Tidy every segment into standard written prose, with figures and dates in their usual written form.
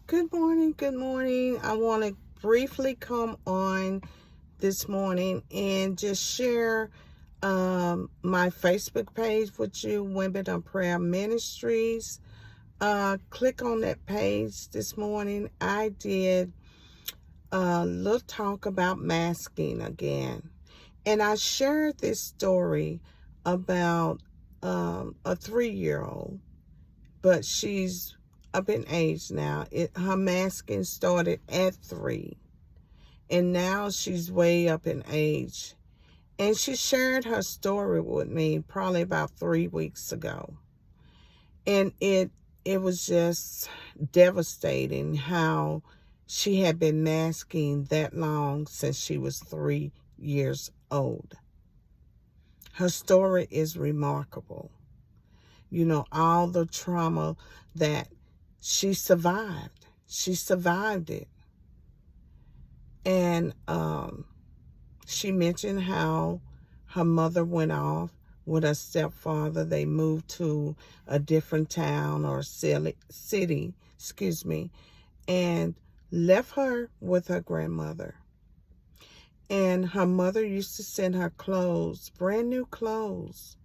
Good morning. Good morning. I want to briefly come on this morning and just share my Facebook page with you, Women of Prayer Ministries. Click on that page this morning. I did a little talk about masking again. And I shared this story about a 3-year-old, but she's up in age now. Her masking started at 3, and now she's way up in age. And she shared her story with me probably about 3 weeks ago. And it was just devastating how she had been masking that long since she was 3 years old. Her story is remarkable. You know, all the trauma that she survived. She survived it. And she mentioned how her mother went off with her stepfather. They moved to a different town or city, and left her with her grandmother. And her mother used to send her clothes, brand new clothes.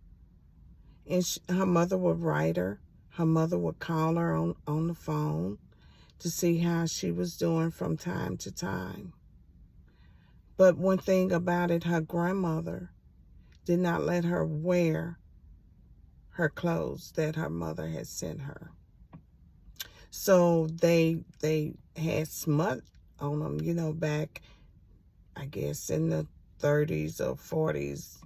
And her mother would write her. Her mother would call her on the phone to see how she was doing from time to time. But one thing about it, her grandmother did not let her wear her clothes that her mother had sent her. So they had smut on them, you know, back, I guess, in the 30s or 40s.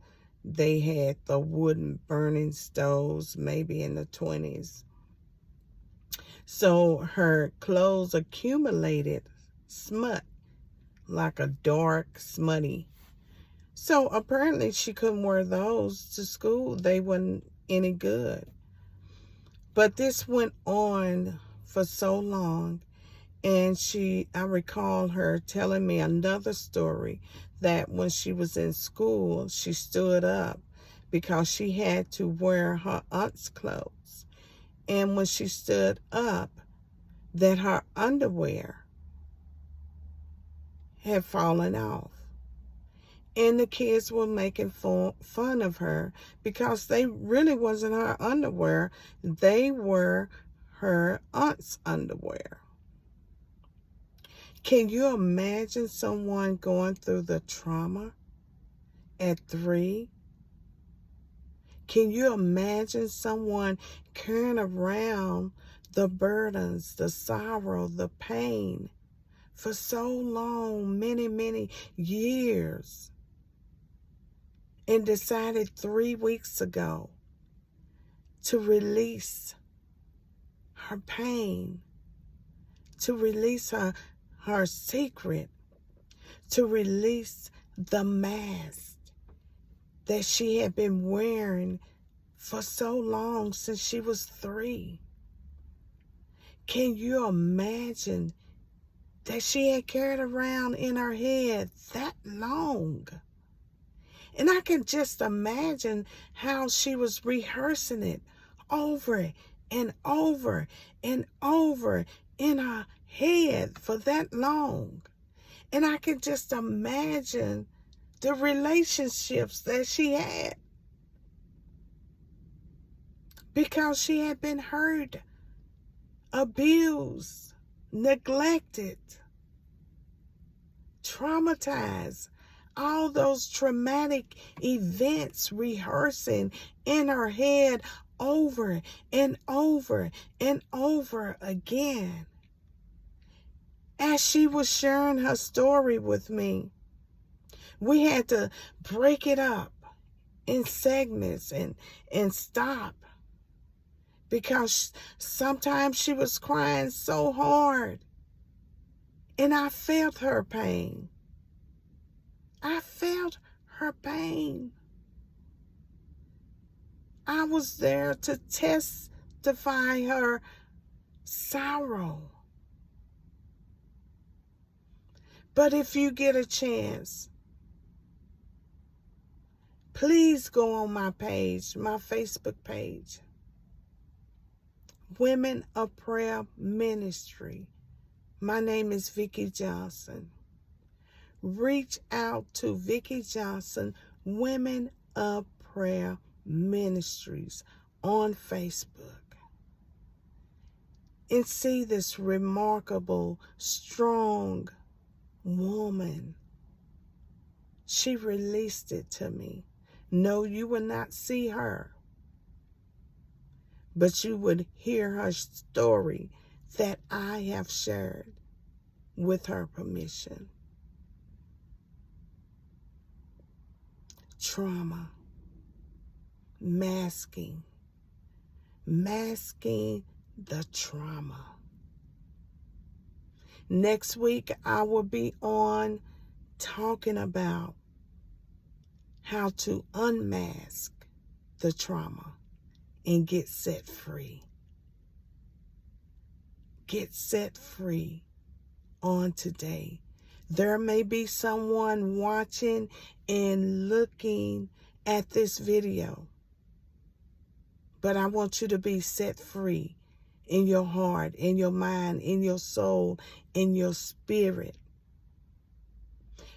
They had the wooden burning stoves, maybe in the 20s. So her clothes accumulated smut, like a dark, smutty. So apparently she couldn't wear those to school. They weren't any good. But this went on for so long. And I recall her telling me another story that when she was in school, she stood up because she had to wear her aunt's clothes. And when she stood up, that her underwear had fallen off. And the kids were making fun of her because they really wasn't her underwear. They were her aunt's underwear. Can you imagine someone going through the trauma at 3? Can you imagine someone carrying around the burdens, the sorrow, the pain for so long, many, many years, and decided 3 weeks ago to release her pain, to release her secret, to release the mask that she had been wearing for so long, since she was 3. Can you imagine that she had carried around in her head that long? And I can just imagine how she was rehearsing it over and over and over in her head for that long. And I can just imagine the relationships that she had, because she had been hurt, abused, neglected, traumatized. All those traumatic events rehearsing in her head over and over and over again. As she was sharing her story with me, we had to break it up in segments and stop, because sometimes she was crying so hard, and I felt her pain. I felt her pain. I was there to testify her sorrow. But if you get a chance, please go on my page, my Facebook page, Women of Prayer Ministry. My name is Vicki Johnson. Reach out to Vicki Johnson, Women of Prayer Ministries on Facebook and see this remarkable, strong woman. She released it to me. No, you will not see her, but you would hear her story that I have shared with her permission. Trauma, masking the trauma. Next week, I will be on talking about how to unmask the trauma and get set free. Get set free on today. There may be someone watching and looking at this video, but I want you to be set free in your heart, in your mind, in your soul, in your spirit.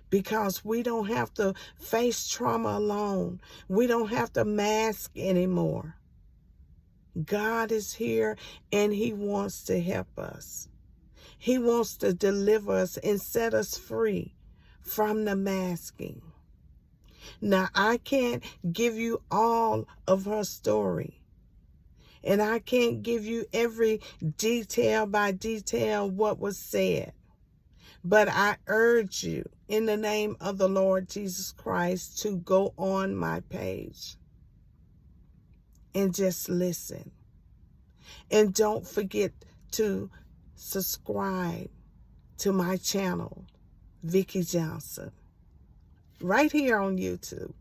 Because we don't have to face trauma alone. We don't have to mask anymore. God is here and He wants to help us. He wants to deliver us and set us free from the masking. Now, I can't give you all of her story. And I can't give you every detail by detail what was said. But I urge you, in the name of the Lord Jesus Christ, to go on my page and just listen. And don't forget to subscribe to my channel, Vicki Johnson, right here on YouTube.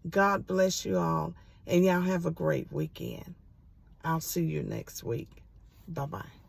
God bless you all, and y'all have a great weekend. I'll see you next week. Bye-bye.